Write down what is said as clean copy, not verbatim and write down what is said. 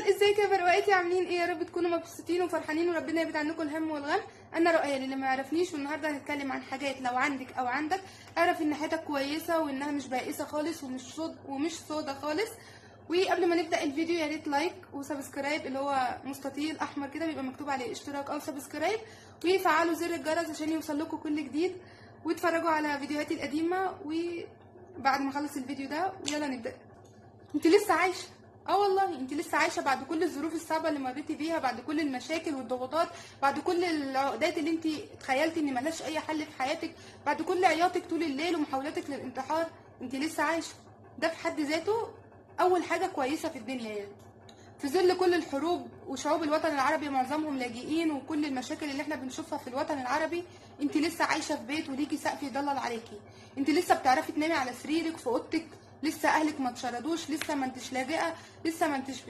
ازيك يا بروقاتي؟ عاملين ايه؟ يا رب تكونوا مبسوطين وفرحانين وربنا يبعد عنكم الهم والغم. انا رؤية اللي ما يعرفنيش، والنهارده هنتكلم عن حاجات لو عندك او عندك اعرف ان حياتك كويسه وانها مش بائسه خالص ومش سودا خالص. وقبل ما نبدا الفيديو يا ريت لايك وسبسكرايب، اللي هو مستطيل احمر كده بيبقى مكتوب عليه اشتراك او سبسكرايب، وفعلوا زر الجرس عشان يوصل لكم كل جديد، واتفرجوا على فيديوهاتي القديمه. وبعد ما اخلص الفيديو ده يلا نبدا. انت لسه عايشه؟ اه والله انت لسه عايشه بعد كل الظروف الصعبه اللي مريتي بيها، بعد كل المشاكل والضغوطات، بعد كل العقدات اللي انت تخيلتي ان ملهاش اي حل في حياتك، بعد كل عياطك طول الليل ومحاولاتك للانتحار. انت لسه عايشه، ده في حد ذاته اول حاجه كويسه في الدنيا يعني. في ظل كل الحروب وشعوب الوطن العربي معظمهم لاجئين وكل المشاكل اللي احنا بنشوفها في الوطن العربي، انت لسه عايشه في بيت وليكي سقف يضلل عليكي. انت لسه بتعرفي تنامي على سريرك في اوضتك، لسه اهلك ما اتشردوش، لسه ما انتش لاجئه، لسه ما انتش